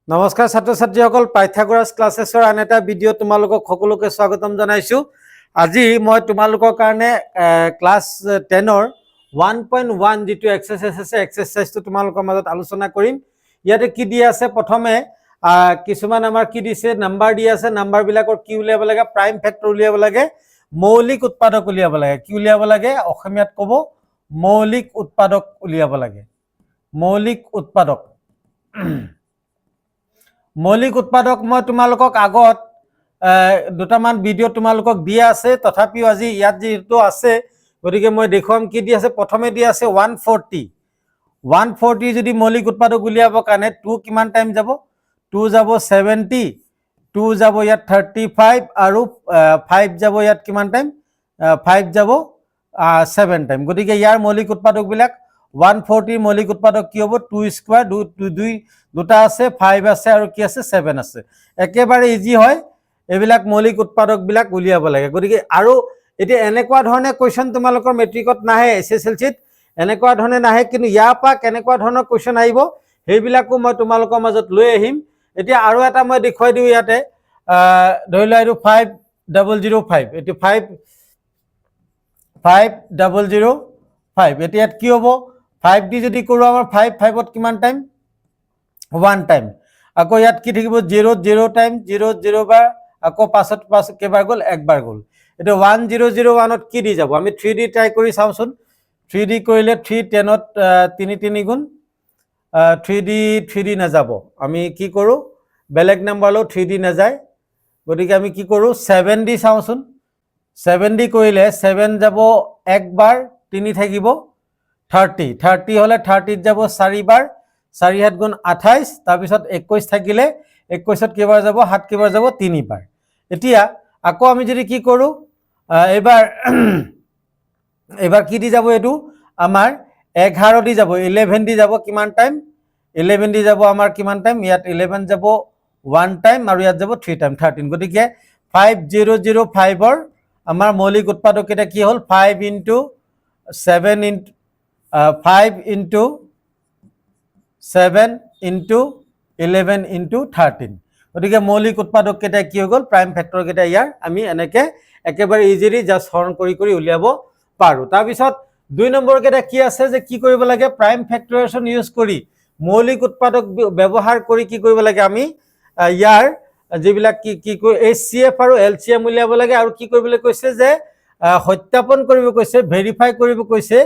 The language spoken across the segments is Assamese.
নমস্কাৰ ছাত্ৰ ছাত্ৰীসকল, পাইথাগোৰাছ ক্লাছেছৰ আন এটা ভিডিঅ' তোমালোকক সকলোকে স্বাগতম জনাইছোঁ। আজি মই তোমালোকৰ কাৰণে ক্লাছ 10ৰ 1.1 যিটো এক্সাৰচাইজ আছে, এক্সাৰচাইজটো তোমালোকৰ মাজত আলোচনা কৰিম। ইয়াতে কি দিয়া আছে, প্ৰথমে কিছুমান আমাৰ কি দিছে, নাম্বাৰ দিয়া আছে। নাম্বাৰবিলাকৰ কি উলিয়াব লাগে, প্ৰাইম ফেক্টৰ উলিয়াব লাগে, মৌলিক উৎপাদক উলিয়াব লাগে। কি উলিয়াব লাগে, অসমীয়াত ক'ব মৌলিক উৎপাদক উলিয়াব লাগে। মৌলিক উৎপাদক মৌলিক উৎপাদক মই তোমালোকক আগত দুটামান ভিডিঅ' তোমালোকক দিয়া আছে, তথাপিও আজি ইয়াত যিটো আছে গতিকে মই দেখুৱাম। কি দি আছে, প্ৰথমে দি আছে 140 যদি মৌলিক উৎপাদক উলিয়াবৰ কাৰণে 2 কিমান টাইম যাব, 2 যাব 70, 2 যাব ইয়াত 35 আৰু 5 যাব ইয়াত কিমান টাইম, 5 যাব 7 টাইম। গতিকে ইয়াৰ মৌলিক উৎপাদকবিলাক 140 মৌলিক উৎপাদক কি হ'ব, 2 স্কোৱাৰ, দুটা আছে, 5 আছে আৰু কি আছে, 7 আছে। একেবাৰে ইজি হয়, এইবিলাক মৌলিক উৎপাদকবিলাক উলিয়াব লাগে। গতিকে আৰু এতিয়া এনেকুৱা ধৰণে কুৱেশ্যন তোমালোকৰ মেট্ৰিকত নাহে, SSLCত এনেকুৱা ধৰণে নাহে, কিন্তু ইয়াৰ পৰা কেনেকুৱা ধৰণৰ কুৱেশ্যন আহিব সেইবিলাকো মই তোমালোকৰ মাজত লৈ আহিম। এতিয়া আৰু এটা মই দেখুৱাই দিওঁ ইয়াতে, ধৰি লোৱা এইটো 5005, এইটো 5005। এতিয়া ইয়াত কি হ'ব, 5 দি যদি কৰোঁ আমাৰ 5ত কিমান টাইম, 1 টাইম। আকৌ ইয়াত কি থাকিব, 0 টাইম, 0 বাৰ, আকৌ 5 কেইবাৰ গ'ল, একবাৰ গ'ল। এতিয়া 1001ত কি দি যাব, আমি 3 দি ট্ৰাই কৰি চাওঁচোন। 3 দি কৰিলে 3 10ত 3 গুণ, 3 দি নাযাব। আমি কি কৰোঁ, বেলেগ নাম্বাৰ লওঁ, 3 দি নাযায়। গতিকে আমি কি কৰোঁ, 7 দি চাওঁচোন। 7 দি কৰিলে 7 যাব একবাৰ, 3 থাকিব 30 হ'লে 30ত যাব 4 বাৰ, 4 7 গুণ 28, তাৰপিছত 21 থাকিলে 21ত কেইবাৰ যাব, 7 কেইবাৰ যাব, 3 বাৰ। এতিয়া আকৌ আমি যদি কি কৰোঁ, এইবাৰ কি দি যাব, এইটো আমাৰ 11 দি যাব, 11 দি যাব, কিমান টাইম, 11 দি যাব আমাৰ কিমান টাইম, ইয়াত 11 যাব 1 টাইম আৰু ইয়াত যাব 3 টাইম, 13। গতিকে 5005ৰ আমাৰ মৌলিক উৎপাদক কেইটা কি হ'ল, 5 × 7 × 5 × 7 × 11 × 13। গতিকে মৌলিক উৎপাদক কেইটা কি হৈ গ'ল, প্ৰাইম ফেক্টৰ কেইটা ইয়াৰ আমি এনেকে একেবাৰে ইজিলি জাষ্ট হৰণ কৰি উলিয়াব পাৰোঁ। তাৰপিছত 2 নম্বৰ কেইটা কি আছে, যে কি কৰিব লাগে, প্ৰাইম ফেক্টৰেশ্যন ইউজ কৰি, মৌলিক উৎপাদক ব্যৱহাৰ কৰি কি কৰিব লাগে, আমি ইয়াৰ যিবিলাক কি HCF আৰু LCM উলিয়াব লাগে। আৰু কি কৰিবলৈ কৈছে, যে সত্যাপন কৰিব কৈছে, ভেৰিফাই কৰিব কৈছে,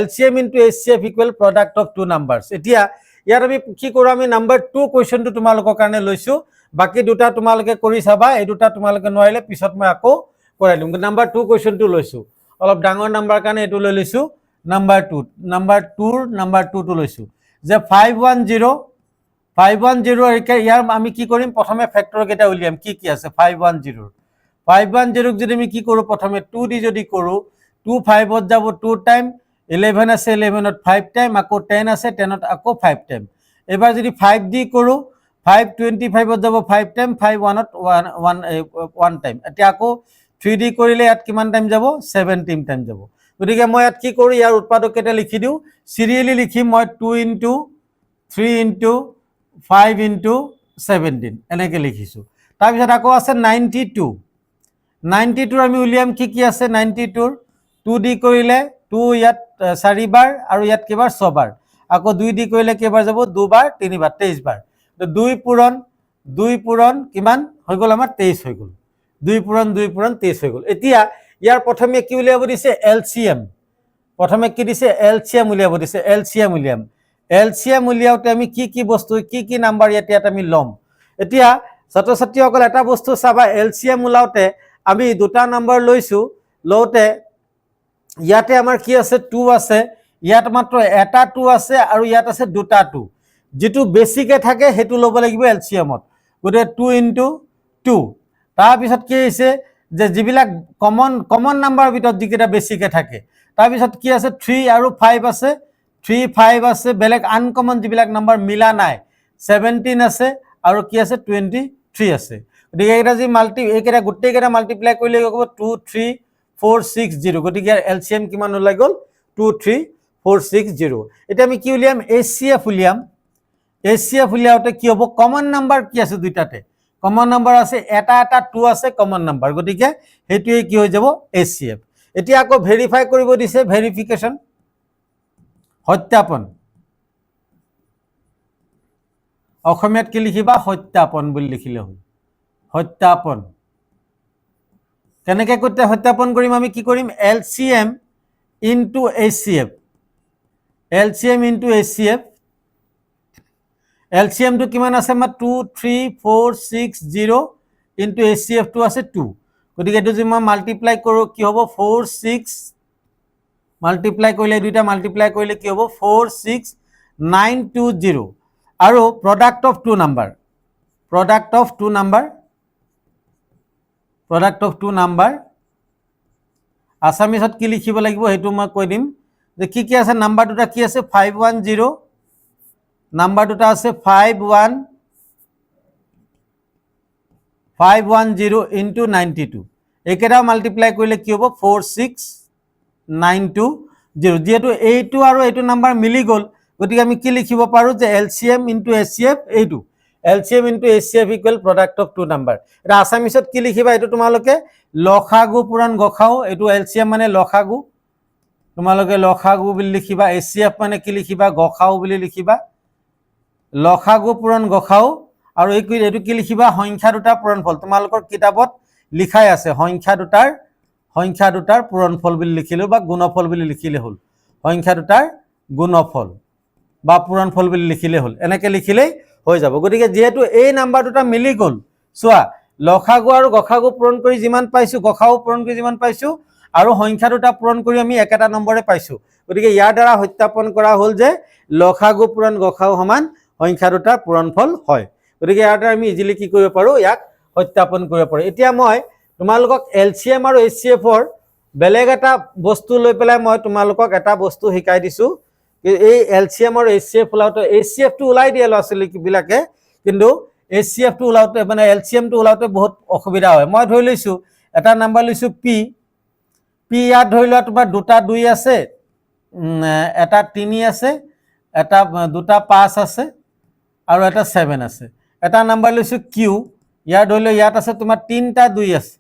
LCM × HCF equal product of 2 numbers. এতিয়া ইয়াত আমি কি কৰোঁ, আমি নাম্বাৰ 2 কুৱেশ্যনটো তোমালোকৰ কাৰণে লৈছোঁ, বাকী দুটা তোমালোকে কৰি চাবা। এই দুটা তোমালোকে নোৱাৰিলে পিছত মই আকৌ কৰাই দিম। নাম্বাৰ 2 কুৱেশ্যনটো লৈছোঁ, অলপ ডাঙৰ নাম্বাৰ কাৰণে এইটো লৈ লৈছোঁ। নাম্বাৰ 2টো লৈছোঁ, যে 510 ইয়াৰ আমি কি কৰিম, প্ৰথমে ফেক্টৰ কেইটা উলিয়াম। কি আছে 510ক যদি আমি কি কৰোঁ, প্ৰথমে 2 দি যদি কৰোঁ, 2 5ত যাব 2 টাইম, 11 আছে 11ত 5 টাইম, আকৌ 10 আছে 10ত আকৌ 5 টাইম। এবাৰ যদি 5 দি কৰোঁ, 5 25ত যাব 5 টাইম, 5 1ত 1 টাইম। এতিয়া আকৌ 3 দি কৰিলে ইয়াত কিমান টাইম যাব, 17 টাইম যাব। গতিকে মই ইয়াত কি কৰোঁ, ইয়াৰ উৎপাদক কেইটা লিখি দিওঁ, চিৰিয়েলি লিখিম মই, 2 × 3 × 5 × 17 এনেকৈ লিখিছোঁ। তাৰপিছত আকৌ আছে 92 আমি উলিয়াম। কি আছে 92ৰ, 2 দি কৰিলে 2 ইয়াত 4 বাৰ, আৰু ইয়াত কেইবাৰ, 6 বাৰ। আকৌ 2 দি কৰিলে কেইবাৰ যাব, 2 বাৰ, 3 বাৰ, 23 বাৰ। 2 পূৰণ কিমান হৈ গ'ল, আমাৰ 23 হৈ গ'ল। 2 পূৰণ 23 হৈ গ'ল। এতিয়া ইয়াৰ প্ৰথমে কি উলিয়াব দিছে, LCM। প্ৰথমে কি দিছে, LCM উলিয়াব দিছে। LCM উলিয়াওতে আমি কি বস্তু, কি নাম্বাৰ ইয়াত আমি ল'ম। এতিয়া ছাত্ৰ ছাত্ৰীসকল এটা বস্তু চাবা, LCM ওলাওতে আমি দুটা নাম্বাৰ লৈছোঁ। লওঁতে ইয়াতে আমাৰ কি আছে, 2 আছে, ইয়াত মাত্ৰ এটা 2 আছে, আৰু ইয়াত আছে দুটা 2। যিটো বেছিকে থাকে সেইটো ল'ব লাগিব LCMত। গতিকে 2 × 2। তাৰপিছত কি হৈছে, যে যিবিলাক কমন নাম্বাৰৰ ভিতৰত যিকেইটা বেছিকে থাকে, তাৰপিছত কি আছে, 3 আৰু 5 আছে, 3 5 আছে, বেলেগ আনকমন যিবিলাক নাম্বাৰ মিলা নাই, 17 আছে, আৰু কি আছে, 23 আছে। গতিকে এইকেইটা যি এইকেইটা গোটেইকেইটা মাল্টিপ্লাই কৰিলে হ'ব 2 3 4 6 0। গতিকে LCM কিমান ওলাই গ'ল, 2 3 4 6 0। এতিয়া আমি কি উলিয়াম, HCF উলিয়াম। HCF উলিয়াওতে কি হ'ব কমন নাম্বাৰ কি আছে দুইটাতে কমন নাম্বাৰ আছে এটা 2 আছে কমন নাম্বাৰ গতিকে হেতুৱে কি হৈ যাব HCF এতিয়া আকৌ ভেৰিফাই কৰিব দিছে ভেৰিফিকেশন সত্যাপন অসমীয়াত কি লিখিবা সত্যাপন বুলি লিখিলে হ'ল সত্যাপন কেনেকৈ করতে সত্যাপন কৰিম আমি কি কৰিম LCM into HCF LCM into HCF LCM to কিমান আছে আমাৰ 2 3 4 6 0 into HCF to আছে 2 গতিকে এটো যদি মই মাল্টিপ্লাই কৰো কি হ'ব 4 6 মাল্টিপ্লাই কৰিলে দুইটা মাল্টিপ্লাই কৰিলে কি হ'ব 4 6 9 2 0 আৰু product of two number আসামিছত কি লিখিব লাগিব হেতু মই কৈ দিম যে কি কি আছে নাম্বার দুটা কি আছে 510 নাম্বার দুটা আছে 510 into 92 একেটা মাল্টিপ্লাই কৰিলে কি হ'ব 46920 যেহেতু এইটো আৰু এইটো নাম্বাৰ মিলি গল গতিকে আমি কি লিখিব পাৰো যে LCM into HCF এইটো LCM into HCF equal product of two number এটা আসামিছত কি লিখিবা এইটো তোমালোকে লখাগু পুৰণ গখাও এইটো LCM মানে লখাগু তোমালোকে লখাগু বুলি লিখিবা HCF মানে কি লিখিবা গখাও বুলি লিখিবা লখাগু পুৰণ গখাও আৰু এইটো কি লিখিবা সংখ্যা দুটাৰ পূৰণফল তোমালোকৰ কিতাপত লিখাই আছে সংখ্যা দুটাৰ পূৰণফল বুলি লিখিলো বা গুণফল বুলি লিখিলে হ'ল সংখ্যা দুটাৰ গুণফল বা পূৰণফল বুলি লিখিলে হ'ল এনেকৈ লিখিলেই হৈ যাব গতিকে যেহেতু এই নাম্বার দুটা মিলি গল সোয়া লখাগু আৰু গখাগু পূৰণ কৰি যিমান পাইছো গখাও পূৰণ কৰি যিমান পাইছো আৰু সংখ্যা দুটা পূৰণ কৰি আমি একেটা নম্বৰে পাইছো গতিকে ইয়াৰ দ্বাৰা সত্যাপন কৰা হ'ল যে লখাগু পূৰণ গখাও সমান সংখ্যা দুটাৰ পূৰণফল হয় গতিকে ইয়াৰ দ্বাৰা আমি ইজিলি কি কৰিব পাৰো ইয়াক সত্যাপন কৰিব পাৰো এতিয়া মই তোমালোকক LCM আৰু HCF ৰ বেলেগ এটা বস্তু লৈ পেলাই মই তোমালোকক এটা বস্তু শিকাই দিছো এই LCM আৰু HCF উলাওতে HCF টো উলাই দিয়ে লছলি বিলাকে কিন্তু HCF টো উলাওতে মানে LCM টো উলাওতে বহুত অসুবিধা হয় মই ধৰি লৈছো এটা নাম্বাৰ লৈছো P ইয়াত ধৰি লোৱা তোমাৰ দুটা 2 আছে এটা 3 আছে এটা দুটা 5 আছে আৰু এটা 7 আছে এটা নাম্বাৰ লৈছো Q ইয়াৰ ধৰি লোৱা ইয়াত আছে তোমাৰ 3টা 2 আছে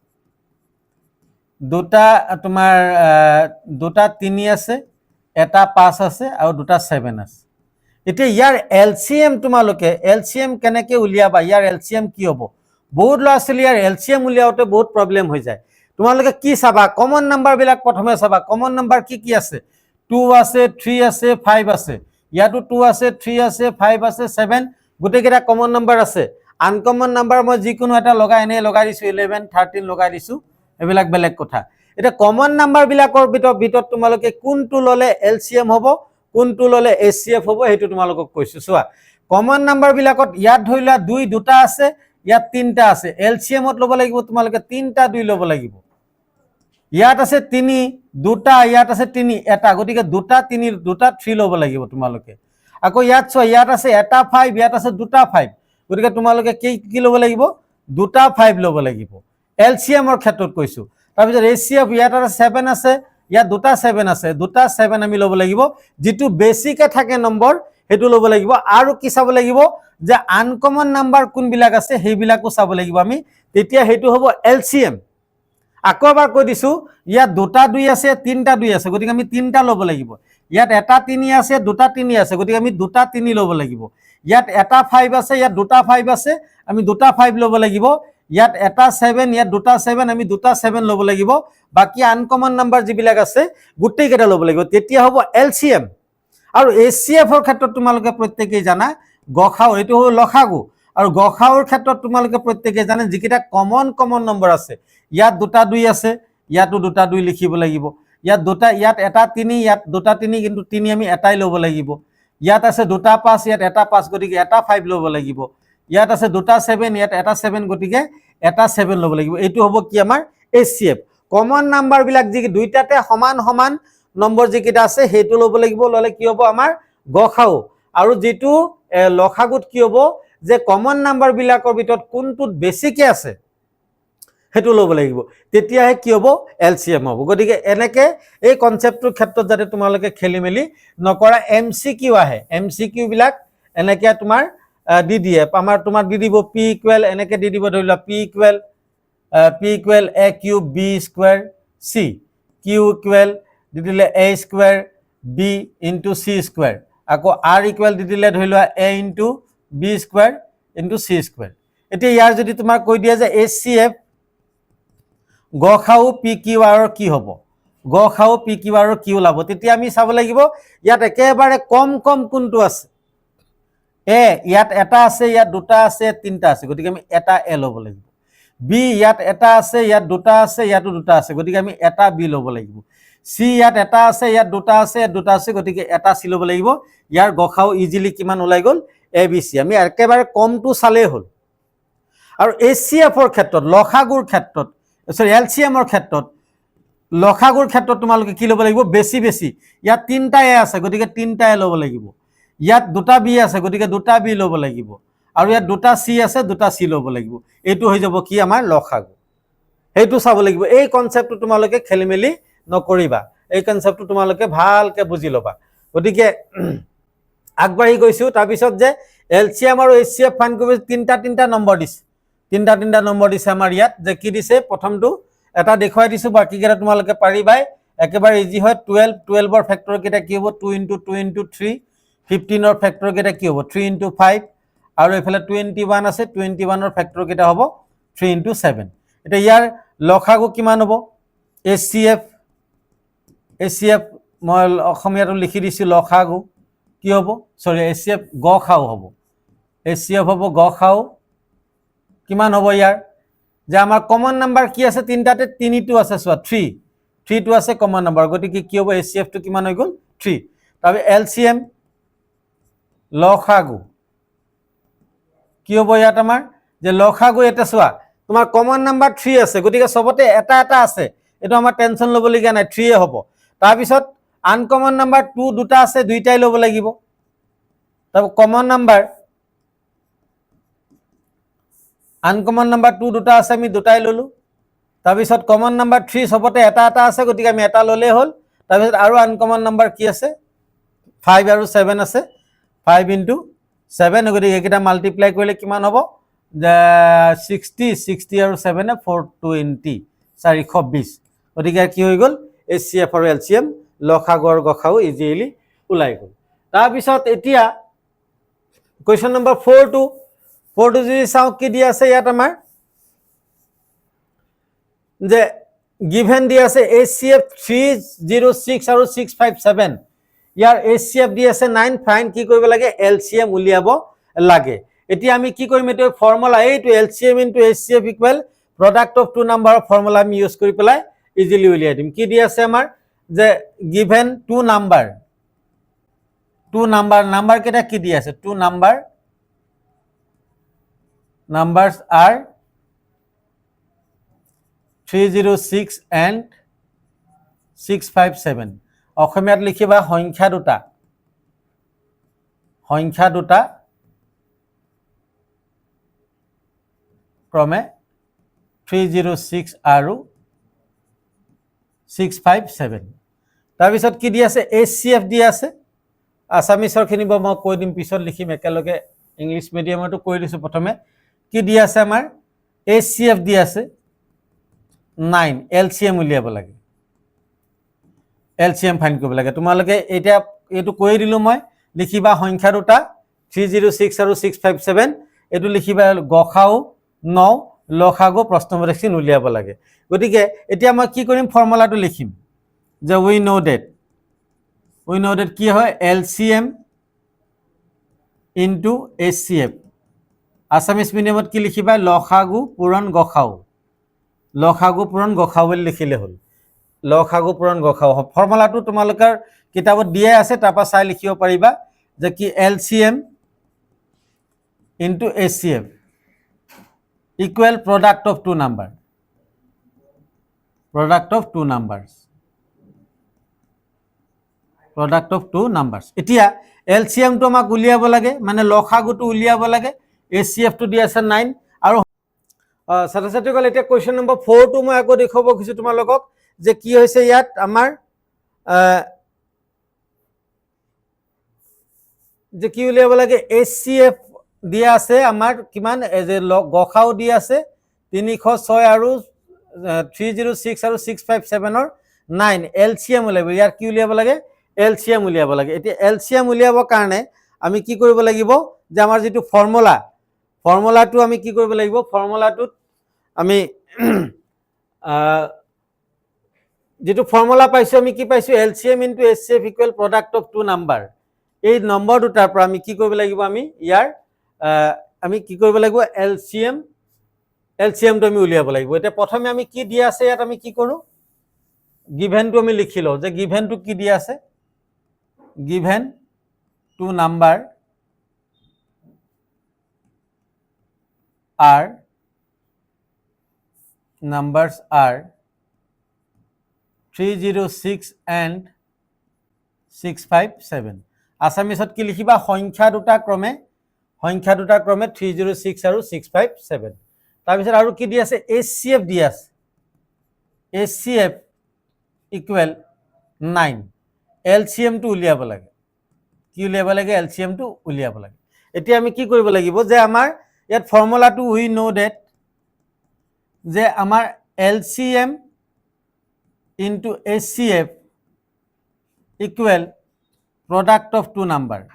দুটা তোমাৰ দুটা 3 আছে এটা 5 আছে আৰু দুটা 7 আছে এতিয়া ইয়াৰ LCM তোমালোকে LCM কেনেকৈ উলিয়াবা ইয়াৰ LCM কি হ'ব বহুত লছলি ইয়াৰ LCM উলিয়াওতে বহুত প্ৰবলেম হৈ যায় তোমালোকে কি চাবা কমন নাম্বাৰ বিলাক প্ৰথমে চাবা কমন নাম্বার কি কি আছে 2 আছে 3 আছে 5 আছে ইয়াতো 2 আছে 3 আছে 5 আছে 7 গুটেকেটা কমন নাম্বার আছে আনকমন নাম্বার মই যিকোনো এটা লগাই এনে লগাই দিছো 11 13 লগাই দিছো এবিলাক বেলেগ কথা এটা কমন নাম্বার বিলাকৰ ভিতৰত তোমালোকে কোনটো ললে LCM হ'ব কোনটো ললে HCF হ'ব হেতু তোমালোকক কৈছো সোৱা কমন নাম্বাৰ বিলাকত ইয়াত ধৰিলা 2 দুটা আছে ইয়াত 3টা আছে LCM ত লব লাগিব তোমালোকে 3টা 2 লব লাগিব ইয়াত আছে 3 দুটা ইয়াত আছে 3 এটা গতিকে দুটা 3 দুটা 3 লব লাগিব তোমালোকে আকৌ ইয়াত ছ ইয়াত আছে এটা 5 ইয়াত আছে দুটা 5 গতিকে তোমালোকে কি লব লাগিব দুটা 5 লব লাগিব LCM ৰ ক্ষেত্ৰত কৈছো তাৰ পিছত HCF ইয়াত আছে 7 আছে ইয়াত দুটা 7 আছে দুটা 7 আমি লব লাগিব যেটো বেসিকে থাকে নম্বৰ হেতু লব লাগিব আৰু কি চাব লাগিব যে আনকমন নাম্বার কোন বিলাক আছে হেই বিলাকো চাব লাগিব আমি তেতিয়া হেতু হ'ব LCM আকৌ এবাৰ কৈ দিছো ইয়াত দুটা 2 আছে তিনটা 2 আছে গতিকে আমি তিনটা লব লাগিব ইয়াত এটা 3 আছে দুটা 3 আছে গতিকে আমি দুটা 3 লব লাগিব ইয়াত এটা 5 আছে ইয়াত দুটা 5 আছে আমি দুটা 5 লব লাগিব ইয়াত এটা 7 ইয়াত দুটা 7 আমি দুটা 7 লব লাগিব বাকি আনকমন নাম্বার যিবিলাক আছে গুটেই কেটা লব লাগিব তেতিয়া হ'ব LCM আৰু HCF ৰ ক্ষেত্ৰত তোমালোকে প্ৰত্যেকই জানা গখাও এটো হ'ব লখাগু আৰু গখাওৰ ক্ষেত্ৰত তোমালোকে প্ৰত্যেকই জানে যিকিটা কমন নম্বৰ আছে ইয়াত দুটা 2 আছে ইয়াতো দুটা 2 লিখিব লাগিব ইয়াত দুটা ইয়াত এটা 3 ইয়াত দুটা 3 কিন্তু 3 আমি এটাই লব লাগিব ইয়াত আছে দুটা 5 ইয়াত এটা 5 গতিকে এটা 5 লব লাগিব ইয়াত আছে দুটা 7 ইয়াত এটা 7 গতিকে এটা 7 লব লাগিব এটো হ'ব কি আমাৰ HCF কমন নাম্বাৰ বিলাক যি দুইটাতে সমান নম্বৰ যিকিটা আছে হেতু লব লাগিব ললে কি হ'ব আমাৰ গখাও আৰু যেটো লখাগুত কি হ'ব যে কমন নাম্বাৰ বিলাকৰ ভিতৰত কোনটোত বেছিকে আছে হেতু লব লাগিব তেতিয়াহে কি হ'ব LCM হ'ব গতিকে এনেকে এই কনসেপ্টৰ ক্ষেত্ৰত যাতে তোমালোকে খেলি মেলি নকৰা MCQ আহে MCQ বিলাক এনেকে তোমাৰ দি দিয়ে আমাৰ তোমাক দি দিব p ইকুৱেল এনেকৈ দি দিব ধৰি লোৱা p equal a cube b square c q equal দি দিলে a square b into c square আকৌ r ইকুৱেল দি দিলে ধৰি লোৱা a into b square into c square এতিয়া ইয়াৰ যদি তোমাক কৈ দিয়ে যে HCF গখাও পি কিউ আৰৰ কি হ'ব গখাও পি কিউ আৰৰ কি ওলাব তেতিয়া আমি চাব লাগিব ইয়াত একেবাৰে কম কম কোনটো আছে এ ইয়াত এটা আছে ইয়াত দুটা আছে তিনটা আছে গতিকে আমি এটা এ ল'ব লাগিব বি ইয়াত এটা আছে ইয়াত দুটা আছে ইয়াতো দুটা আছে গতিকে আমি এটা বি ল'ব লাগিব সি ইয়াত এটা আছে ইয়াত দুটা আছে গতিকে এটা সি ল'ব লাগিব ইয়াৰ গখাও ইজিলি কিমান ওলাই গ'ল এ বি চি আমি একেবাৰে কমটো চালেই হ'ল আৰু HCFৰ ক্ষেত্ৰত লসাগুৰ ক্ষেত্ৰত সৰি LCMৰ ক্ষেত্ৰত লসাগুৰ ক্ষেত্ৰত তোমালোকে কি ল'ব লাগিব বেছি বেছি ইয়াত তিনটা এ আছে গতিকে তিনটা এ ল'ব লাগিব ইয়াত দুটা বি আছে গতিকে দুটা বি ল'ব লাগিব আৰু ইয়াত দুটা সি আছে দুটা সি ল'ব লাগিব এইটো হৈ যাব কি আমাৰ লসাগু এইটো চাব লাগিব এই কনসেপ্টটো তোমালোকে খেলিমেলি নকৰিবা এই কনসেপ্টটো তোমালোকে ভালকে বুজি ল'বা গতিকে আগবাঢ়ি গৈছো তাৰপিছত যে LCM আৰু HCF ফাইণ্ড কৰিব তিনটা নম্বৰ দিছে তিনটা নম্বৰ দিছে আমাৰ ইয়াত যে কি দিছে প্ৰথমটো এটা দেখুৱাই দিছো বাকিকেইটা তোমালোকে পাৰিবাই একেবাৰে ইজি হয় 12 ৰ ফেক্টৰ কেইটা কি হ'ব 2 * 2 * 3 15 ৰ ফেক্টৰ কেইটা কি হ'ব 3 * 5 আৰু এফালে 21 আছে 21 ৰ ফেক্টৰ কেইটা হ'ব 3 * 7 এটা ইয়াৰ লসাগু কিমান হ'ব HCF মই অসমীয়াটো লিখি দিছো লসাগু কি হ'ব সৰি HCF গখাও হ'ব HCF হ'ব গখাও কিমান হ'ব ইয়াৰ যে আমাৰ কমন নাম্বাৰ কি আছে তিনটাতে তিনিটো আছে চোৱা 3 টো আছে কমন নাম্বাৰ গতিকে কি হ'ব HCF টো কিমান হৈ গ'ল 3 তবে LCM লসাগু কি হ'ব ইয়াত আমাৰ যে লসাগু এটা চোৱা তোমাৰ কমন নাম্বাৰ 3 আছে গতিকে সবতে এটা এটা আছে এটো আমাৰ টেনশন ল'বলগীয়া নাই 3 এ হ'ব তাৰ পিছত আনকমন নাম্বাৰ 2 দুটা আছে দুইটাই ল'ব লাগিব তবে কমন নাম্বাৰ আনকমন নাম্বাৰ 2 দুটা আছে আমি দুটাই ললো তাৰ পিছত কমন নাম্বাৰ 3 সবতে এটা এটা আছে গতিকে আমি এটা ললে হ'ল তাৰ পিছত আৰু আনকমন নাম্বাৰ কি আছে 5 আৰু 7 আছে 5 * 7 গতিকে এটা মাল্টিপ্লাই কৰিলে কিমান হ'ব 60 আৰু 7 এ 420 420 গতিকে কি হৈ গ'ল HCF আৰু LCM লসাগু আৰু গসাগু ইজিলি ওলাই গ'ল তাৰ পিছত এতিয়া কোৱেশ্চন নম্বৰ 4 টো যদি চাও কি দি আছে ইয়াত আমাৰ যে গিভেন দি আছে HCF 306 আৰু 657 ইয়াৰ HCF দি আছে 9 ফাইন কি কৰিব লাগে LCM উলিয়াব লাগে এতিয়া আমি কি কৰিম এটো ফৰ্মুলা এইটো LCM * HCF equal product of two নাম্বাৰৰ ফৰ্মুলা আমি ইউজ কৰি পেলাই ইজিলি উলিয়াই দিম কি দি আছে আমাৰ যে গিভেন টু নাম্বাৰ কেটা কি দি আছে টু numbers are 306 and 657 অসমীয়াত লিখিবা সংখ্যা দুটা ক্ৰমে 306 আৰু 657 তাৰ পিছত কি দি আছে HCF দি আছে আসামিছৰ খিনি মই কৈ দিম পিছত লিখিম একেলগে ইংলিশ মিডিয়ামটো কৈ দিছো প্ৰথমে কি দি আছে আমাৰ HCF দি আছে 9 LCM উলিয়াব লাগে LCM ফাইন্ড কৰিব লাগে তোমালোকে এটা এটো কৈ দিলো মই লিখিবা সংখ্যা দুটা 306 আৰু 657 এটো লিখিবা গখাও 9 লসাগু প্ৰশ্নবোধক চিন উলিয়াব লাগে গতিকে এতিয়া মই কি কৰিম ফৰ্মুলাটো লিখিম যে we know that কি হয় LCM into HCF আসামিস মিডিয়ামত কি লিখিবা লসাগু পূৰণ গখাও বুলি লিখিলে হ'ল লসাগু পূৰণ গখাও ফৰ্মুলাটো তোমালোকৰ কিতাপত দিয়া আছে তাৰপা চাই লিখিব পাৰিবা যে কি LCM into HCF equal product of two numbers এতিয়া LCM টো আমাক উলিয়াব লাগে মানে লসাগুটো উলিয়াব লাগে HCF টো দি আছে 9 আৰু ছাত্ৰ-ছাত্ৰীসকল এতিয়া কোৱেশ্চন নম্বৰ 4 টো মই আকৌ দেখাব খুজিছো তোমালোকক যে কি হৈছে ইয়াত আমাৰ যে কি উলিয়াব লাগে HCF দিয়া আছে আমাৰ কিমান যে গখাও দিয়া আছে 306 আৰু 306 আৰু 657 ৰ 9 এলচিএম উলিয়াব ইয়াৰ কি উলিয়াব লাগে এলচিএম উলিয়াব লাগে এতিয়া এলচিএম উলিয়াবৰ কাৰণে আমি কি কৰিব লাগিব যে আমাৰ যেটো ফৰ্মুলাটো আমি কি কৰিব লাগিব ফৰ্মুলাটোত আমি যেটো ফৰ্মুলা পাইছো আমি কি পাইছো LCM * HCF = product of two number এই নম্বৰ দুটাৰ পৰা আমি কি কৰিব লাগিব আমি ইয়াৰ আমি কি কৰিব লাগিব এলচিএমটো আমি উলিয়াব লাগিব এতিয়া প্ৰথমে আমি কি দিয়া আছে ইয়াত আমি কি কৰো গিভেনটো আমি লিখি লও যে গিভেনটো কি দিয়া আছে given to number numbers are 306 and 657 আসামিছত কি লিখিবা সংখ্যা দুটা ক্ৰমে 306 আৰু 657 তাৰ পিছত আৰু কি দি আছে HCF দি আছে HCF equal 9 LCM টো উলিয়াব লাগে কি উলিয়াব লাগে LCM টো উলিয়াব লাগে এতিয়া আমি কি কৰিব লাগিব যে আমাৰ ইয়াত ফৰ্মুলাটো we know that যে আমাৰ LCM into HCF equal product of two numbers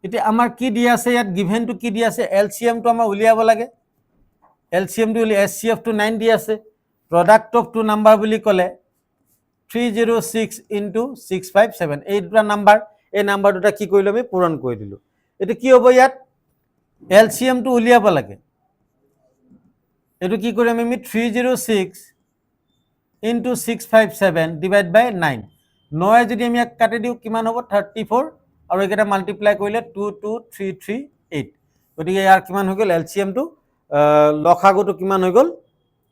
এতিয়া আমাৰ কি দিয়া আছে ইয়াত given to কি দিয়া আছে LCM টো আমাৰ উলিয়াব লাগে LCM টো HCF টো 9 দিয়া আছে product of two number বুলি ক'লে 306 into 657 এই দুটা নাম্বাৰ এই নাম্বাৰ দুটা কি কৰিলো আমি পূৰণ কৰি দিলো এটো কি হ'ব ইয়াত LCM টো উলিয়াব লাগে এটো কি কৰিম আমি 306 into 657 divide by 9 9 যদি আমি কাটি দিও কিমান হ'ব 34 আৰু এটা মাল্টিপ্লাই কৰিলে 22338 গতিকে ইয়াৰ কিমান হৈ গল LCM টো লখাগুটো কিমান হৈ গল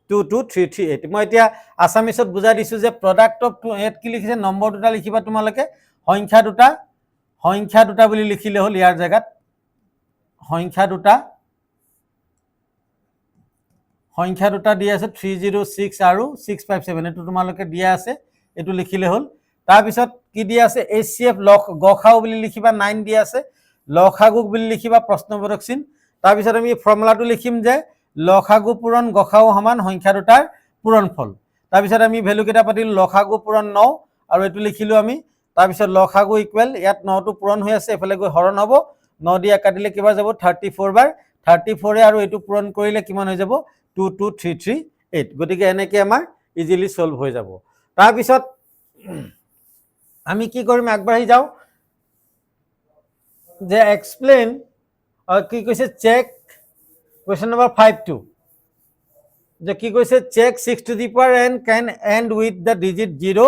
22338 মই এতিয়া আসামিছত বুজাই দিছো যে প্ৰডাক্ট অফ টু এট কি লিখিছে নম্বৰ দুটা লিখিবা তোমালকে সংখ্যা দুটা বুলি লিখিলে হল ইয়াৰ জায়গাত সংখ্যা দুটা দিয়া আছে 306 আৰু 657 এটো তোমালকে দিয়া আছে এটো লিখিলে হল তাৰ পিছত কি দিয়া আছে HCF গখাও বুলি লিখিবা 9 দিয়া আছে লখাগুক বুলি লিখিবা প্ৰশ্নবোধক চিন তাৰ পিছত আমি ফৰ্মুলাটো লিখিম যে লখাগু পূৰণ গখাও সমান সংখ্যা দুটাৰ পূৰণফল তাৰ পিছত আমি ভ্যালু কেটা পাতিল লখাগু পূৰণ 9 আৰু এটো লিখিলো আমি তাৰ পিছত লখাগু ইকুৱেল ইয়াত 9 টো পূৰণ হৈ আছে এফালে গৈ হৰণ হ'ব 9 দিয়া কাটিলে কিবা যাব 34 বাৰ 34 আৰু এটো পূৰণ কৰিলে কিমান হৈ যাব 22338 গতিকে এনেকৈ আমাৰ ইজিলি সলভ হৈ যাব তাৰ পিছত আমি কি কৰিম আগবাঢ়ি যাও যে এক্সপ্লেইন কি কৈছে চেক question number 52 যে কি কৈছে check 6 to the power n can end with the digit 0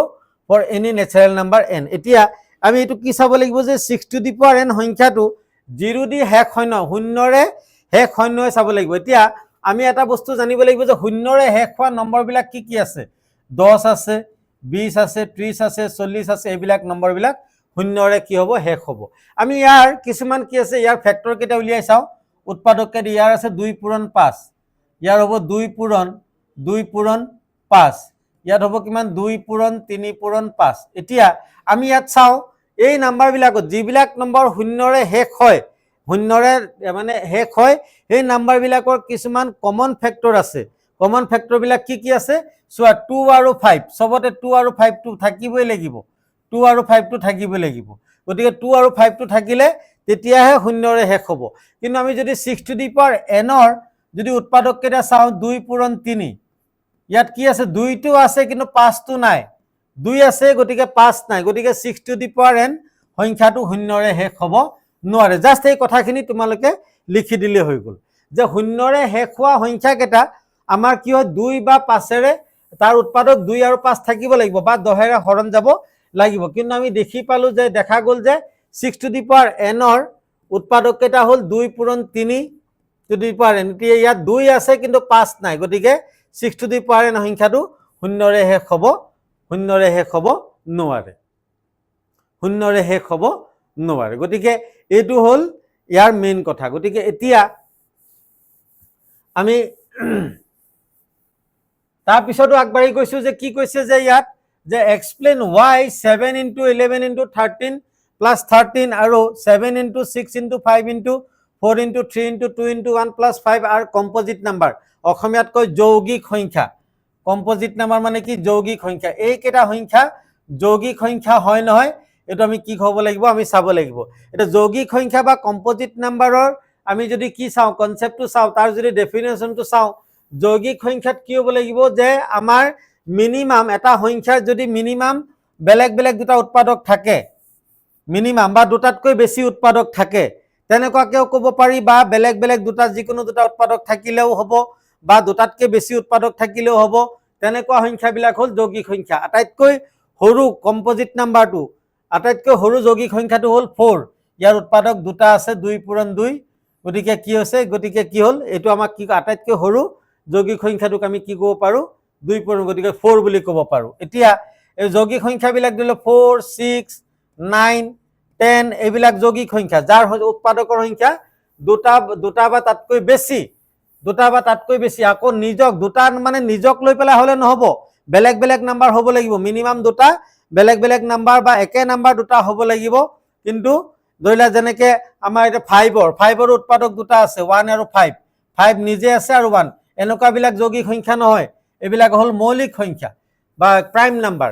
for any natural number n এতিয়া আমি এটো কি চাব লাগিব যে 6 to the power n সংখ্যাটো 0 দি হেক হয় ন শূন্যৰে হেক হয় ন চাব লাগিব এতিয়া আমি এটা বস্তু জানিব লাগিব যে শূন্যৰে হেক হোৱা নম্বৰ বিলাক কি আছে 10 আছে 20 আছে 30 আছে 40 আছে এইবিলাক নম্বৰ বিলাক শূন্যৰে কি হ'ব হেক হ'ব আমি ইয়াৰ কিছুমান কি আছে ইয়াৰ ফ্যাক্টৰ কেটা উলিয়াই চাও উৎপাদককে ইয়াৰ আছে 2 পূৰণ 5 ইয়াৰ হ'ব 2 পূৰণ 5 ইয়াত হ'ব কিমান 2 পূৰণ 3 পূৰণ 5 এতিয়া আমি ইয়াত চাও এই নাম্বাৰ বিলাকত যিবিলাক নম্বৰ শূন্যৰে হেক হয় শূন্যৰে মানে হেক হয় এই নাম্বাৰ বিলাকৰ কিছুমান কমন ফ্যাক্টৰ আছে কমন ফ্যাক্টৰ বিলাক কি আছে সোৱা 2 আৰু 5 সবতে 2 আৰু 5 টো থাকিবই লাগিব 2 আৰু 5 টো থাকিবই লাগিব গতিকে 2 আৰু 5 টো থাকিলে তেতিয়াহে শূন্যৰে হেক হ'ব কিন্তু আমি যদি 6 to the power n ৰ যদি উৎপাদক কেটা চাও 2 পূৰণ 3 ইয়াত কি আছে 2 টো আছে কিন্তু 5 টো নাই 2 আছে গতিকে 5 নাই গতিকে 6 to the power n সংখ্যাটো শূন্যৰে হেক হ'ব নোৱাৰে জাস্ট এই কথাখিনি তোমালকে লিখি দিলে হৈ গল যে শূন্যৰে হেক হোৱা সংখ্যা কেটা আমাৰ কি হয় 2 বা 5 ৰে তাৰ উৎপাদক 2 আৰু 5 থাকিব লাগিব বা 10 ৰে হৰণ যাব লাগিব কিন্তু আমি দেখি পালো যে দেখা গল যে 6 to the power n ৰ উৎপাদক কেটা হল 2 পূৰণ 3 to the power n এতিয়া ইয়াত 2 আছে কিন্তু 5 নাই গতিকে 6 to the power n সংখ্যাটো শূন্যৰে হেক হ'ব নোৱাৰে গতিকে এটো হল ইয়াৰ মেইন কথা গতিকে এতিয়া আমি তাৰ পিছতো আগবাঢ়ি গৈছো যে কি কৈছে যে ইয়াত যে explain why 7 into 11 into 13 plus 13 আৰু 7 into 6 into 5 into 4 into 3 into 2 into 1 plus 5 are composite number অসমীয়াত কয় যৌগিক সংখ্যা composite number মানে কি যৌগিক সংখ্যা এই কেটা সংখ্যা যৌগিক সংখ্যা হয় নহয় এটো আমি কি হ'ব লাগিব আমি চাব লাগিব এটা যৌগিক সংখ্যা বা composite numberৰ আমি যদি কি চাও কনসেপ্টটো চাও তাৰ যদি ডেফিনেশনটো চাও যৌগিক সংখ্যাত কি হ'ব লাগিব যে আমাৰ মিনিমাম এটা সংখ্যাৰ যদি মিনিমাম বেলেগ বেলেগ দুটা উৎপাদক থাকে মিনিমাম বা দুটাতকৈ বেছি উৎপাদক থাকে তেনেকুৱাকেও ক'ব পাৰি বা বেলেগ বেলেগ দুটা যিকোনো দুটা উৎপাদক থাকিলেও হ'ব বা দুটাতকৈ বেছি উৎপাদক থাকিলেও হ'ব তেনেকুৱা সংখ্যাবিলাক হ'ল যৌগিক সংখ্যা আটাইতকৈ সৰু কম্পোজিট নাম্বাৰটো আটাইতকৈ সৰু যৌগিক সংখ্যাটো হ'ল 4 ইয়াৰ উৎপাদক দুটা আছে 2 পূৰণ 2 গতিকে কি হৈছে গতিকে কি হ'ল এটো আমাক কি আটাইতকৈ সৰু যৌগিক সংখ্যাটোক আমি কি ক'ব পাৰো 2 পূৰণ গতিকে 4 বুলি ক'ব পাৰো এতিয়া এই যৌগিক সংখ্যাবিলাক দিলে 4 6 9 10 এইবিলাক যৌগিক সংখ্যা যাৰ উৎপাদকৰ সংখ্যা দুটা বা তাতকৈ বেছি আকৌ নিজক দুটা মানে নিজক লৈ পেলাই হলে নহব বেলেগ বেলেগ নাম্বাৰ হ'ব লাগিব মিনিমাম দুটা বেলেগ বেলেগ নাম্বাৰ বা একে নাম্বাৰ দুটা হ'ব লাগিব কিন্তু ধৰিলা যেনেকে আমাৰ এটা 5ৰ উৎপাদক দুটা আছে 1 আৰু 5 নিজে আছে আৰু 1 এনেকুৱা বিলাক যৌগিক সংখ্যা নহয় এবিলাক হল মৌলিক সংখ্যা বা প্ৰাইম নাম্বাৰ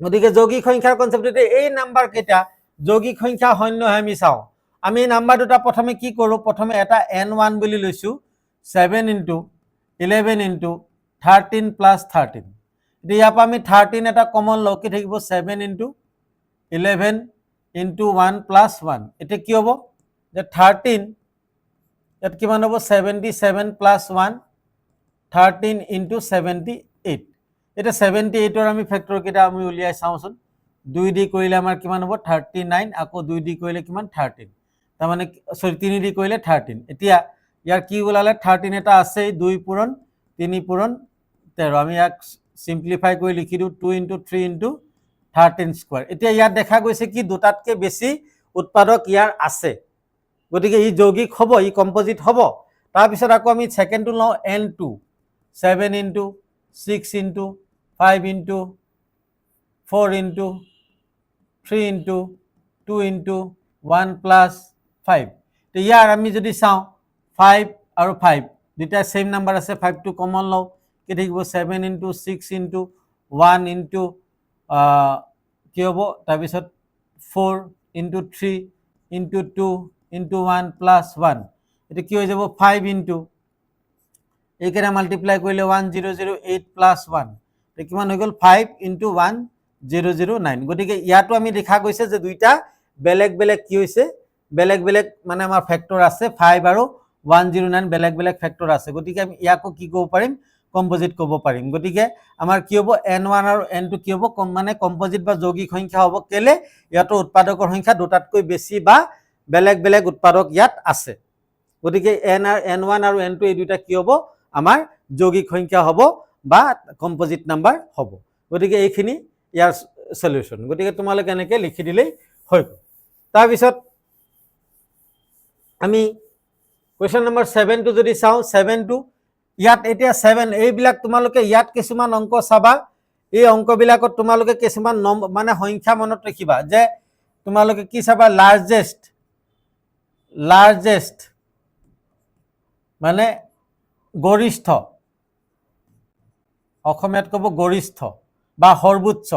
গতিকে যৌগিক সংখ্যাৰ কনসেপ্টতে এই নাম্বাৰ কেটা যৌগিক সংখ্যা হয় নহয় আমি চাও আমি নাম্বাৰ দুটা প্ৰথমে কি কৰো প্ৰথমে এটা n1 বুলি লৈছো 7 into 11 into 13 plus 13 এতিয়া আমি 13 এটা কমন লও কি থাকিব 7 into 11 into 1 plus 1 এটা কি হ'ব যে 13 এত কিমান হ'ব 77 plus 1 13 into 78 এটা 78 আমি ফ্যাক্টৰ কেটা আমি উলিয়াই চাওচোন 2 দি কৰিলে আমাৰ কিমান হ'ব 39 আকৌ 2 দি কৰিলে কিমান 13 তাৰ মানে সৰি 3 দি কৰিলে 13 এতিয়া ইয়াৰ কি ওলালে 13 এটা আছে 2 পূৰণ 3 পূৰণ 13 আমি ইয়াক সিম্পলিফাই কৰি লিখি দিও 2 into 3 into 13 স্কয়াৰ এতিয়া ইয়াত দেখা গৈছে কি দুটাতকৈ বেছি উৎপাদক ইয়াৰ আছে গতিকে ই যৌগিক হ'ব ই কম্পোজিট হ'ব তাৰ পিছত আকৌ আমি সেকেন্ডটো লও n2 7 into 6 into 5 into 4 into 3 into 2 into 1 plus 5 তো ইয়াৰ আমি যদি চাও 5 আৰু 5 দুটা সেম নাম্বার আছে 5 টো কমন লও কি থাকিব 7 into 6 into 1 into কি হ'ব তাৰ পিছত 4 into 3 into 2 into 1 plus 1 এটা কি হৈ যাব 5 into এইকেটা মাল্টিপ্লাই কৰিলে 1008 plus 1 তো কিমান হৈ গল 5 into 1009 গতিকে ইয়াতো আমি দেখা গৈছে যে দুইটা বেলেগ বেলেগ কি হৈছে বেলেগ বেলেগ মানে আমাৰ ফ্যাক্টৰ আছে 5 আৰু 109 বেলেগ বেলেগ ফ্যাক্টৰ আছে গতিকে আমি ইয়াকো কি ক'ব পাৰিম কম্পোজিট ক'ব পাৰিম গতিকে আমাৰ কি হ'ব n1 আৰু n2 কি হ'ব মানে কম্পোজিট বা যৌগিক সংখ্যা হ'ব কেলে ইয়াতো উৎপাদকৰ সংখ্যা দুটাতকৈ বেছি বা বেলেগ বেলেগ উৎপাদক ইয়াত আছে গতিকে n1 আৰু n2 এই দুটা কি হ'ব আমাৰ যৌগিক সংখ্যা হ'ব বা কম্পোজিট নাম্বাৰ হ'ব গতিকে এইখিনি ইয়াৰ সলিউশন গতিকে তোমালোকে এনেকৈ লিখি দিলেই হৈ গ'ল তাৰ পিছত আমি কোৱেশ্চন নম্বৰ 7 টো যদি চাও 7 টো ইয়াত এতিয়া 7 এইবিলাক তোমালোকে ইয়াত কিছুমান অংক চাবা এই অংকবিলাকত তোমালোকে কিছুমান মানে সংখ্যা মনত ৰাখিবা যে তোমালোকে কি চাবা লাৰ্জেষ্ট মানে গৰিষ্ঠ অসমীয়াত ক'ব গৰিষ্ঠ বা সৰ্বোচ্চ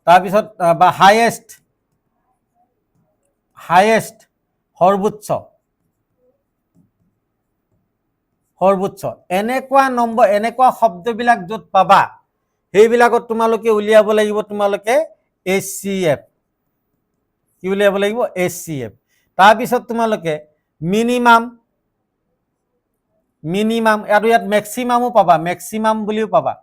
তাৰ পিছত বা হাইয়েষ্ট সৰ্বোচ্চ এনেকুৱা নম্বৰ এনেকুৱা শব্দবিলাক যত পাবা সেইবিলাকত তোমালোকে উলিয়াব লাগিব তোমালোকে HCF কি উলিয়াব লাগিব HCF তাৰ পিছত তোমালোকে মিনিমাম আৰু ইয়াত ম্যাক্সিমামও পাবা ম্যাক্সিমাম বুলিও পাবা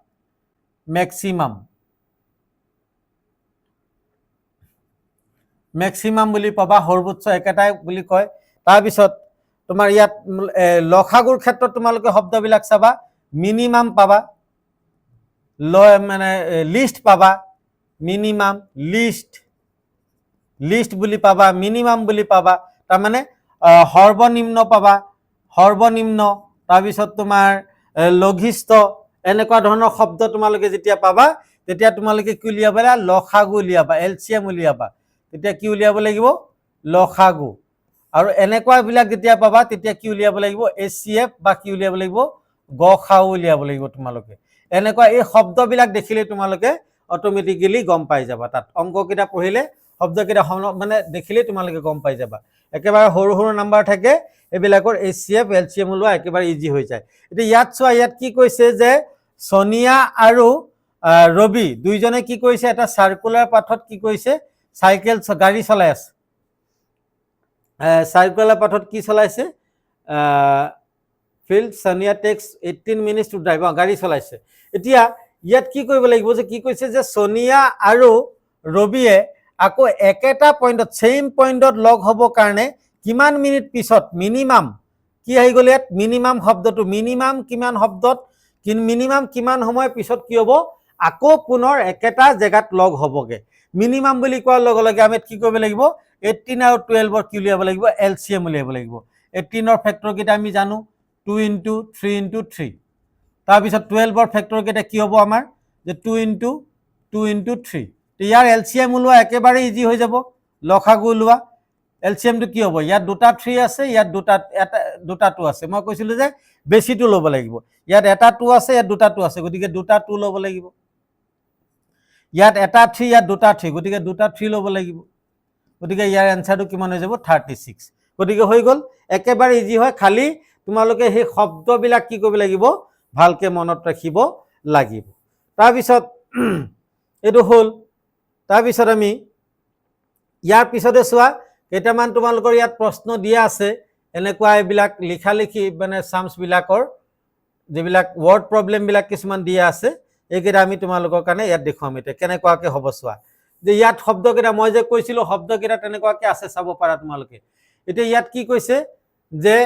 ম্যাক্সিমাম বুলি পাবা সৰ্বোচ্চ একেটাই বুলি কয় তাৰ পিছত তোমাৰ ইয়াত লখাগুৰ ক্ষেত্ৰত তোমালোকে শব্দবিলাক চাবা মিনিমাম পাবা মানে লিস্ট পাবা মিনিমাম লিস্ট বুলি পাবা মিনিমাম বুলি পাবা তাৰ মানে সৰ্বনিম্ন পাবা সৰ্বনিম্ন তাৰ পিছত তোমাৰ লঘিষ্ঠ এনেকুৱা ধৰণৰ শব্দ তোমালোকে যেতিয়া পাবা তেতিয়া তোমালোকে কি উলিয়াবা লসাগু উলিয়াবা এলচিএম উলিয়াবা তেতিয়া কি উলিয়াব লাগিব লসাগু আৰু এনেকুৱাবিলাক যেতিয়া পাবা তেতিয়া কি উলিয়াব লাগিব এচিএফ বা কি উলিয়াব লাগিব গসাউ উলিয়াব লাগিব তোমালোকে এনেকুৱা এই শব্দবিলাক দেখিলে তোমালোকে অটোমেটিক্যালি গম পাই যাবা তাত অংককেইটা পঢ়িলে শব্দকেইটা মানে দেখিলে তোমালোকে গম পাই যাবা একেবাৰে সৰু সৰু নাম্বাৰ থাকে এইবিলাকৰ এচিএফ এলচিএম ওলোৱা একেবাৰে ইজি হৈ যায় এতিয়া ইয়াত চোৱা ইয়াত কি কৈছে যে সোনিয়া আৰু ৰবি দুইজনে কি কৰিছে এটা সাৰ্কুলাৰ পাথত কি কৰিছে সাইকেল গাড়ী চলাই আছে সাৰ্কুলাৰ পাথত কি চলাইছে field Sonia takes 18 minutes to drive গাড়ী চলাইছে এতিয়া ইয়াত কি কৰিব লাগিব যে কি কৈছে যে সোনিয়া আৰু ৰবিয়ে আকৌ একেটা পইণ্টত সেম পইণ্টত লগ হ'ব কাৰণে কিমান মিনিট পিছত মিনিমাম কি আহি গ'ল ইয়াত মিনিমাম শব্দটো মিনিমাম কিমান শব্দত মিনিমাম কিমান সময় পিছত কি হ'ব আকৌ পুনৰ একেটা জেগাত লগ হ'বগে মিনিমাম বুলি কোৱাৰ লগে লগে আমি কি কৰিব লাগিব 18 আৰু 12 ৰ কি উলিয়াব লাগিব এলচিএম উলিয়াব লাগিব 18 ৰ ফেক্টৰ কেইটা আমি জানো 2 * 3 * 3 তাৰপিছত 12 ৰ ফেক্টৰ কেইটা কি হ'ব আমাৰ যে 2 * 2 * 3 ইয়াৰ এলচিএম ওলোৱা একেবাৰে ইজি হৈ যাব লসাগু ওলোৱা এলচিএমটো কি হ'ব ইয়াত দুটা 3 আছে ইয়াত দুটা 2 আছে মই কৈছিলো যে বেছিটো ল'ব লাগিব ইয়াত এটা 2 আছে ইয়াত দুটা 2 আছে গতিকে দুটা 2 ল'ব লাগিব ইয়াত এটা 3 ইয়াত দুটা 3 গতিকে দুটা 3 ল'ব লাগিব গতিকে ইয়াৰ এনসাৰটো কিমান হৈ যাব 36 গতিকে হৈ গ'ল একেবাৰে ইজি হয় খালি তোমালোকে সেই শব্দবিলাক কি কৰিব লাগিব ভালকে মনত ৰাখিব লাগিব তাৰপিছত এটো হল তাৰপিছত আমি ইয়াৰ পিছতে চোৱা কেইটামান তোমালোকৰ ইয়াত প্ৰশ্ন দিয়া আছে এনেকুৱা এইবিলাক লিখা লিখি মানে সামস বিলাকৰ যেবিলাক ওয়াৰ্ড প্ৰবলেম বিলাক কিছুমান দিয়া আছে এইকেইটা আমি তোমালোকৰ কাৰণে ইয়াত দেখুৱাম এতিয়া কেনেকুৱাকে হ'ব চোৱা যে ইয়াত শব্দকেইটা মই যে কৈছিলো শব্দকেইটা তেনেকুৱাকে আছে চাব পাৰা তোমালোকে এতিয়া ইয়াত কি কৈছে যে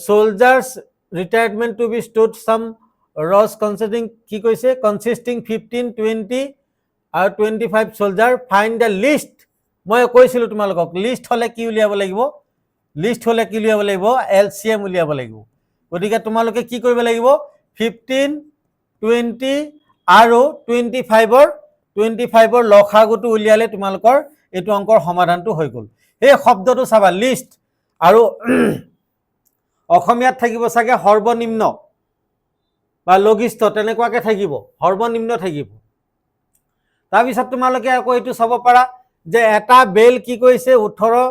soldiers retirement to be stood some rows consisting 15 20 আৰু 25 soldier find the list মই কৈছিলো তোমালোকক লিষ্ট হলে কি উলিয়াব লাগিব এলচিএম উলিয়াব লাগিব গতিকে তোমালোকে কি কৰিব লাগিব 15 20 আৰু 25 ৰ লসাগুটো উলিয়ালে তোমালোকৰ এটো অংকৰ সমাধানটো হৈ গল এই শব্দটো চাবা লিষ্ট আৰু অসমীয়াত থাকিব সাগে সৰ্বনিম্ন বা লঘিষ্ঠ তেনেকুৱাকে থাকিব সৰ্বনিম্ন থাকিব তাৰপিছত তোমালোকে আকৌ এটো চাব পাৰা যে এটা বেল কি কৈছে 18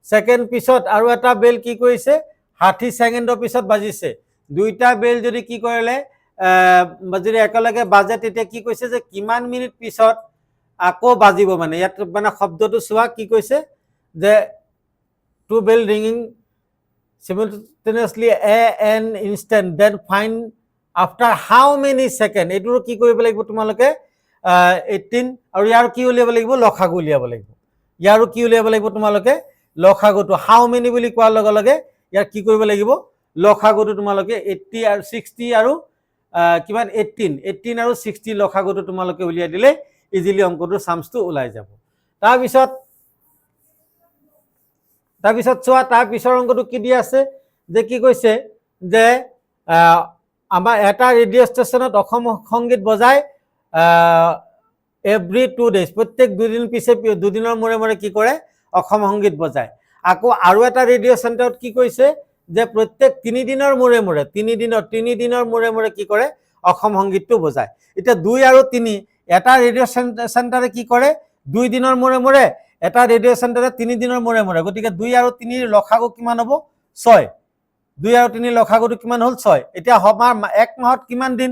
সেকেন্ড পিছত আৰু এটা বেল কি কৈছে 60 সেকেন্ডৰ পিছত বাজিছে দুইটা বেল যদি কি কৰিলে যদি একেলগে বাজে তেতিয়া কি কৈছে যে কিমান মিনিট পিছত আকৌ বাজিব মানে ইয়াত মানে শব্দটো চোৱা কি কৈছে যে টু বেল ৰিংিং simultaneously an instant then find after how many second এটো কি কৰিব লাগিব তোমালোকে 18 আৰু ইয়াৰ কি উলিয়াব লাগিব লসাগু উলিয়াব লাগিব ইয়াৰ কি উলিয়াব লাগিব তোমালোকে লসাগুটো how many বুলি কোৱাৰ লগে লগে ইয়াৰ কি কৰিব লাগিব লসাগুটো তোমালোকে 80 আৰু 60 আৰু কিমান 18 আৰু 60 লসাগুটো তোমালোকে উলিয়াই দিলে ইজিলি অংকটো সামসটো ওলাই যাব তাৰপিছত চোৱা তাৰ পিছৰ অংকটো কি দি আছে যে কি কৈছে যে আমাৰ এটা ৰেডিও ষ্টেচনত অসম সংগীত বজায় এভৰি 2 ডেজ প্ৰত্যেক দুদিন পিছে দুদিনৰ মূৰে মূৰে কি কৰে অসম সংগীত বজায় আকৌ আৰু এটা ৰেডিও চেণ্টাৰত কি কৈছে যে প্ৰত্যেক 3 দিনৰ মূৰে মূৰে 3 দিনৰ মূৰে মূৰে কি কৰে অসম সংগীতটো বজায় এতিয়া 2 আৰু 3 এটা ৰেডিও চেণ্টাৰে কি কৰে 2 দিনৰ মূৰে মূৰে এটা ৰেডিও চেণ্টাৰে 3 দিনৰ মূৰে মূৰে গতিকে 2 আৰু 3 ৰ লসাগু কিমান হ'ব 6 2 আৰু 3 লসাগুটো কিমান হ'ল 6 এতিয়া আমাৰ এক মাহত কিমান দিন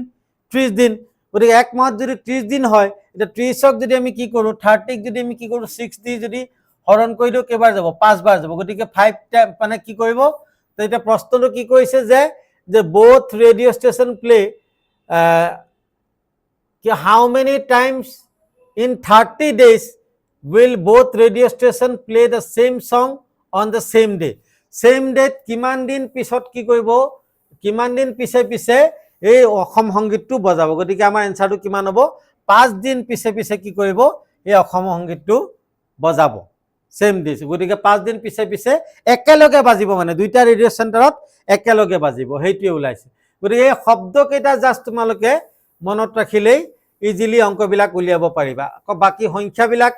30 দিন গতিকে এক মাহত যদি 30 দিন হয় এটা 30ক যদি আমি কি কৰো 30ক যদি আমি কি কৰো 6 দি যদি হৰণ কৰি দিও কেবাৰ যাব 5 বাৰ যাব গতিকে 5 টাইম মানে কি কৰিব তো এটা প্ৰশ্নটো কি কৈছে যে both radio station play how many times in 30 days will both radio station play the same song on the same day same date কিমান দিন পিছত কি কৰিব কিমান দিন পিছে পিছে এই অসম সংগীতটো বজাব গতিকে আমাৰ এনসাৰটো কিমান হ'ব 5 দিন পিছে পিছে কি কৰিব এই অসম সংগীতটো বজাব সেম ডে গতিকে 5 দিন পিছে পিছে একেলগে বাজিব মানে দুইটা ৰেডিও চেণ্টাৰত একেলগে বাজিব হেইটোৱে ওলাইছে গতিকে এই শব্দ কেইটা জাস্ট তোমালোকে মনত ৰাখিলেই ইজিলি অংকবিলাক উলিয়াব পাৰিবা। আকৌ বাকী সংখ্যাবিলাক